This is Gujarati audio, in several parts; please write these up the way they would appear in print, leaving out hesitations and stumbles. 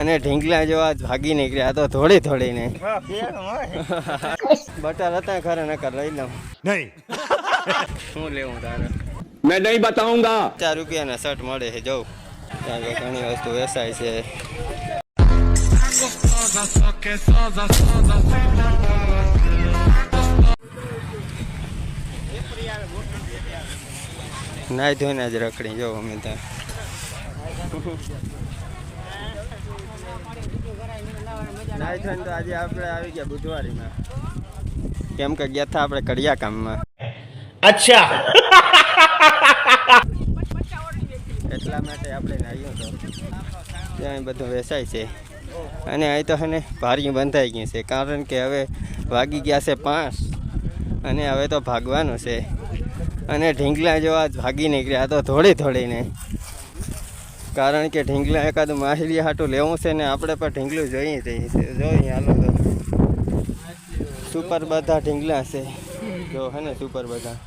અને ઢીંગલા જેવા ભાગી નીકળ્યા તો થોડી થોડીને બટર હતા ખરા નકર લઈ લઉં નહીં શું લેવું તારે मैं नहीं बताऊंगा। 4 રૂપિયાના શર્ટ મળે છે જવું ત્યાં કે ઘણી વસ્તુ વેચાય છે નાઈ ધોઈને જ રખડી જવું અમે ત્યાં નાઈ ધોઈને તો આજે આપણે આવી ગયા બુધવારીમાં કેમ કે ગયા હતા આપણે કડિયા કામમાં અચ્છા એટલા માટે આપણે નાહ્યું તો ત્યાં બધું વેચાય છે અને અહીં તો હે ભારીયું બંધાઈ ગયું છે કારણ કે હવે વાગી ગયા છે 5 અને હવે તો ભાગવાનું છે અને ઢીંગલા જેવા ભાગી નીકળ્યા તો થોડી થોડીને કારણ કે ઢીંગલા એકાદું માહિલી હાટું લેવું છે ને આપણે પણ ઢીંગલું જોઈએ હાલો તો સુપર બધા ઢીંગલા છે જો હે ને સુપર બધા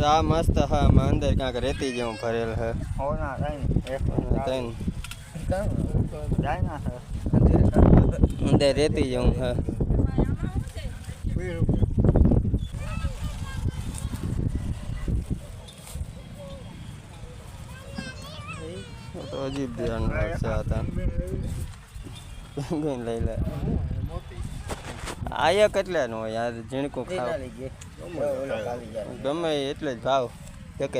આ મસ્ત હા આમાં અંદર ક્યાંક રેતી જેવું ભરેલ હે અંદર રેતી જેવું હે તો અજીબ ધ્યાન રાખશે હતા લઈ લે આયા કેટલાનું હોય યાર ઝીણકું ખાવ ગમે એટલે જ ભાવ એક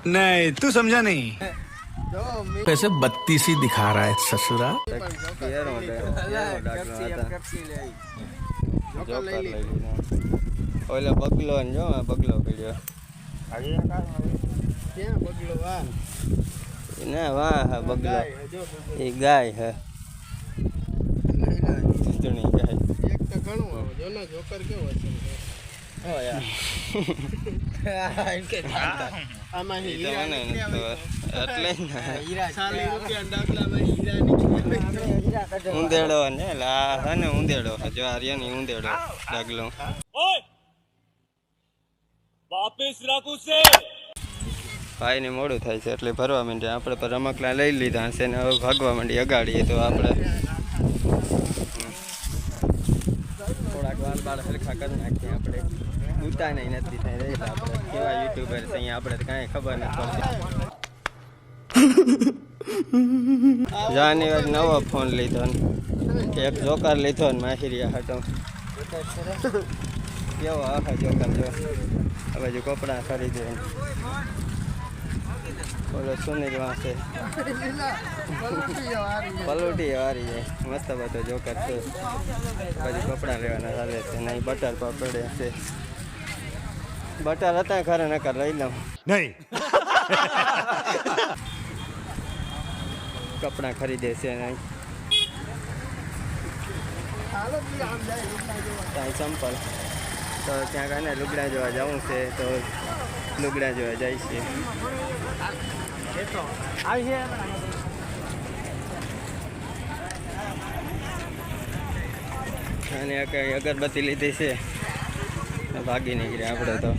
नहीं तू समझा नहीं कैसे बत्तीसी दिखा रहा है ससुरा। ઓલા બગલો ને જો બગલો પડ્યો ના વાહ હા બગલો એ ગાય હે ચૂંટણી ગાય ઊંધેડો ને હે ને ઊંધેડો જો આર્યની ઊંધેડો ડાગલો ભાઈ ને મોડું થાય છે એટલે ભરવા માંડ્યા આપણે પણ રમકડા લઈ લીધા હશે ને હવે ભાગવા માંડી અગાડીએ તો આપણે થોડાક વાળ હરખા કરી નાખીએ આપણે ઉતા નહીં નથી થાય રહેલા આપણે કેવા યુટ્યુબર છે અહીંયા આપણે કાંઈ ખબર નથી પડતી જાન્યુઆરી નવો ફોન લીધો ને એક જોકર લીધો ને માહિરિયા હાટો કેવો આખા જોકર જો હવે જો કપડાં ખરીદે બોલો સુનિલ વાંચે પલોટી વારી જાય મસ્ત બધો જોકર છે પછી કપડાં લેવાના ચાલે છે નહીં બટર પર પડે છે બટર હતા ખરા નકર લઈ લઉં नहीं કપડાં ખરીદે છે નહીં ત્યાં ચંપલ તો ત્યાં કાંઈ લુગડા જોવા જવું છે તો લુગડા જોવા જાય છે અને કઈ અગરબત્તી લીધી છે ભાગી નીકળ્યા આપણે તો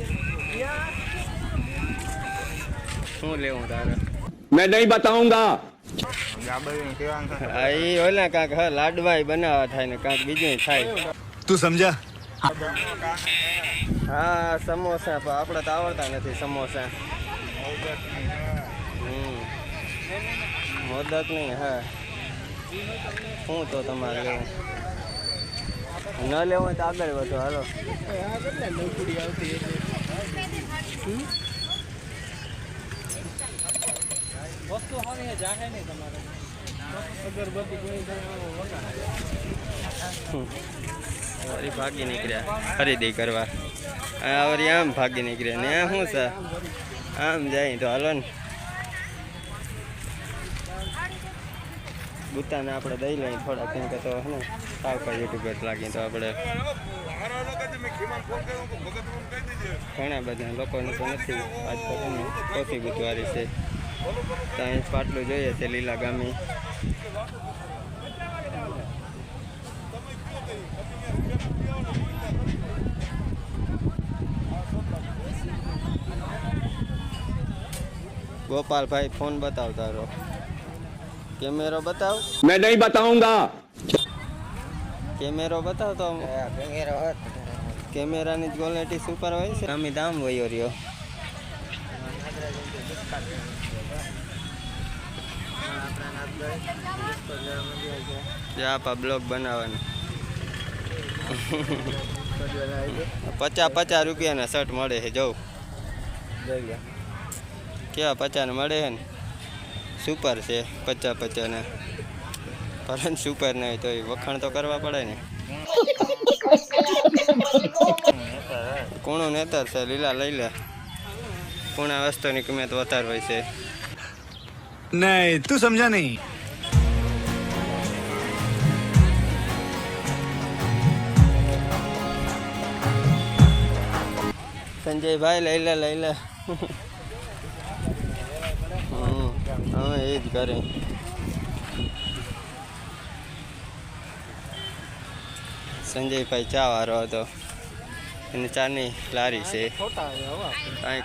શું લેવું તારે मैं नहीं बताऊंगा। એ ઓલા કાંક હા લાડવાય બનાવવા થાય ને કાંક બીજું થાય तू समझा હા સમોસા પણ આપણે તો આવડતા નથી સમોસા મોદક નહીં હા શું તો તમારે લેવું ન લેવું હોય તો આગળ વધો હાલો વળી ભાગી નીકળ્યા ખરીદી કરવા વળી આમ ભાગી નીકળ્યા ને શું છે આમ જાય તો હાલો ને ગુત્તાને આપણે દઈ લઈએ થોડા કેમ કે તો હે ને સાવ કઈ યુટ્યુબર લાગીએ તો આપણે ઘણા બધા લોકોને તો નથી આજ તો કોફી બુધવારી છે ત્યાં પાટલું જોઈએ છે લીલા ગામી. ગોપાલભાઈ ફોન બતાવ તારો. કેમેરો બતાવ. मैं नहीं बताऊंगा. કેમેરો બતાવ તો. કેમેરાની જ ક્વોલિટી સુપર હોય છે. આમી દામ વયો રહ્યો. આપા બ્લોગ બનાવવાનું. 50 રૂપિયાના શર્ટ મળે છે જવું. કેવા 50 મળે છે ને? સુપર છે 50 ના. પરંતુ સુપર નહીં તો વખાણ તો કરવા પડે ને. કોણું નેતર છે લીલા લઈ લે. પૂણા વસ્તુની કિંમત વધારે હોય છે. नहीं तू समझा नहीं. સંજયભાઈ લઈ લે. હા એ જ કરે. સંજયભાઈ ચા વાળો હતો. એને ચાની લારી છે. કાંઈ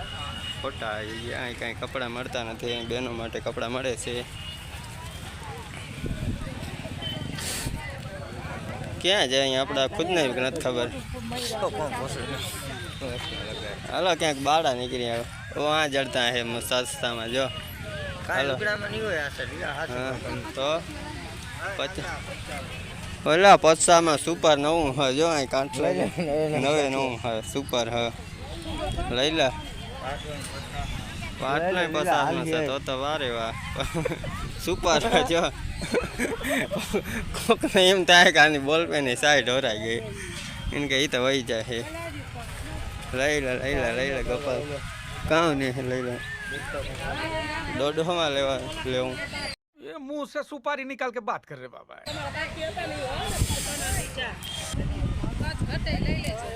ખોટા અહીં કાંઈ કપડાં મળતા નથી. અહીં બહેનો માટે કપડાં મળે છે. ક્યાં જાય અહીં આપણા ખુદને નથી ખબર. હાલો ક્યાંક બાળા નીકળી આવે. આ જડતા હે સસ્તામાં જો. હાલો તો ઓલા પચામાં સુપર નવું હ જો અહીં કાંઠલા 9 હ સુપર હ લઈ લે. પાટલા 50 છે તો વારે વાહ. સુપર જો. કોકને એમ થાય કે આની બોલ પે ની સાઈડ હોરાઈ ગઈ. એને કે એ તો વહી જાય છે. લઈ લે ગોપાલ. કાં નહીં લઈ લે. 150 લેવું. ये मुंह से सुपारी निकाल के बात कर रहे बाबा.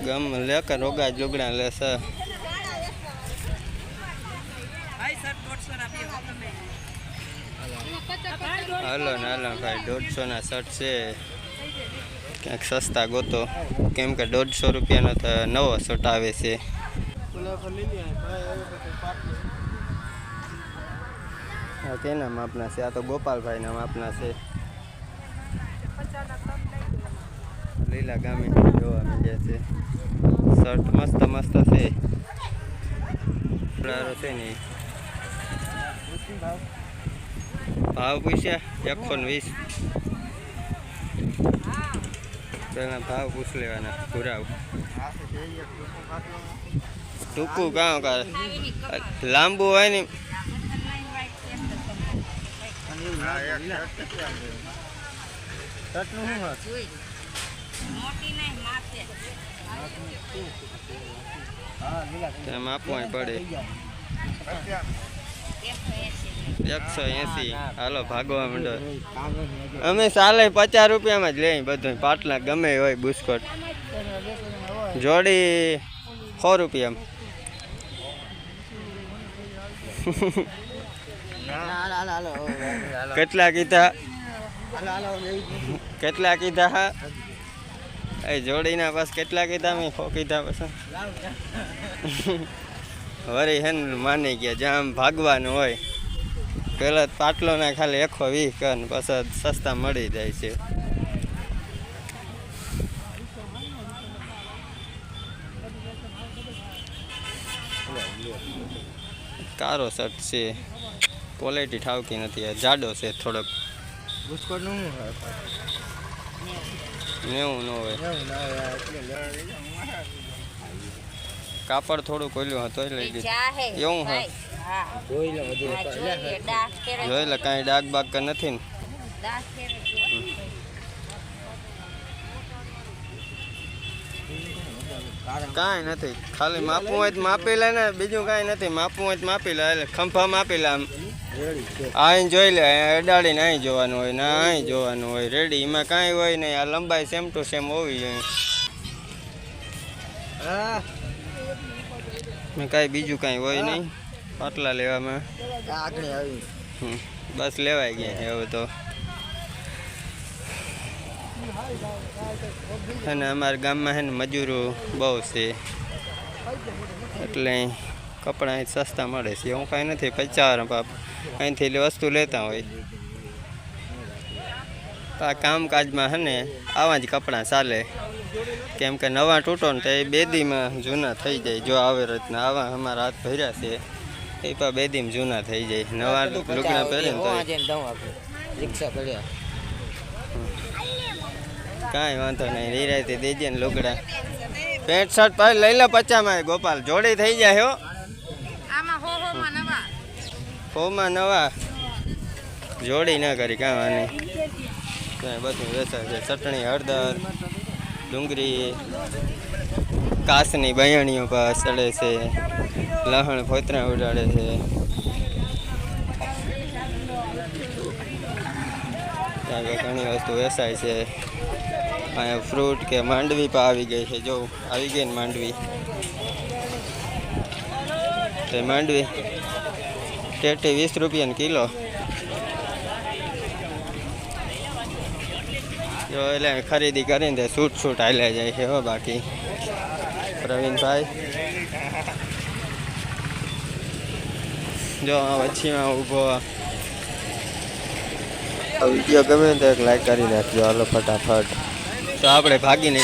ગમ લેકર રોગા લુગડા લેશે. હાલો ભાઈ 150 ના શર્ટ છે. ક્યાંક સસ્તા ગોતો. કેમ કે 150 રૂપિયાનો તો નવો શર્ટ આવે છે. હા કેના માપના છે? આ તો ગોપાલભાઈના માપના છે. લીલા ગામે જોવા મળ્યા છે. શર્ટ મસ્ત છે. ફ્લારો છે ને ભાવ પૂછ્યા 120. પેલા ભાવ પૂછ લેવાના. પુરાવ ટૂંકું કાં લાંબુ હોય ને. માપવું પડે. 180. હાલો ભાગવા માંડો. અમે સાલે 50 રૂપિયામાં જ લઈએ બધું. પાટલા ગમે હોય બુસ્કોટ જોડી 100 રૂપિયામાં. કેટલા કીધા હા એ જોડીના બસ કેટલા કીધા મેં 100 કીધા પછી વળી હે ને માની ગયા જ્યાં ભાગવાનું હોય. પેલા પાટલો ના ખાલી 120 કર પછી સસ્તા મળી જાય છે. કારો શર્ટ છે. ક્વોલિટી ઠાવકી નથી. જાડો છે થોડોક. 90 ન હોય. કાપડ થોડું કોલ્યું હતો લઈ લીધું. એવું હા જોઈ લે. કાંઈ ડાઘ બાગ નથી ને. કાંઈ નથી. ખાલી માપવું હોય તો માપી લે ને. બીજું કાંઈ નથી. માપવું હોય તો માપી લે. એટલે ખંભા માપી લે. આમ અહીં જોઈ લે. અડાડીને અહીં જોવાનું હોય ને અહીં જોવાનું હોય. રેડી એમાં કાંઈ હોય નહીં. આ લંબાઈ સેમ ટુ સેમ હોવી જોઈએ. મેં કાંઈ બીજું કાંઈ હોય નહીં. પાટલા લેવામાં બસ લેવાઈ ગયા છે હવે તો. અને અમારા ગામમાં છે ને મજૂરો બહુ છે એટલે કપડાં અહીં સસ્તા મળે છે. હું કાંઈ નથી 50 બાપ અહીંથી વસ્તુ લેતા હોય. તો આ કામકાજમાં છે ને આવા જ કપડાં ચાલે, કેમ કે નવા તૂટો ને તો એ બેદીમાં જૂના થઈ જાય. જો આવે રીતના આવા અમારા હાથ ભર્યા છે એ પણ બેદીમાં જૂના થઈ જાય. નવા લુગડા પહેરે ને તો કાંઈ વાંધો નહીં, નિરાયથી દેજે ને લુગડા. પેન્ટ શર્ટ પર લઈ લો 50માં ગોપાલ, જોડી થઈ જાય હો. હોમાં નવા જોડી ના કરી કાંઈ બધું વેચાય છે. ચટણી, હળદર, ડુંગળી, કાસની બયાણીઓ પાસ ચડે છે, લહણ ફોતરા ઉડાડે છે. ત્યાં ઘણી વસ્તુ વેચાય છે. અહીંયા ફ્રૂટ કે માંડવી પણ આવી ગઈ છે. જો આવી ગઈ ને માંડવી, તે માંડવી ટેટી 20 રૂપિયાનો કિલો. જો એટલે ખરીદી કરીને તે છૂટ હાલ્યા જાય છે હો. બાકી પ્રવીણભાઈ જો આ વચ્ચેમાં ઊભો. વિડીયો ગમે તો એક લાઈક કરી નાખજો. હાલો ફટાફટ. તો આપણે ભાગીને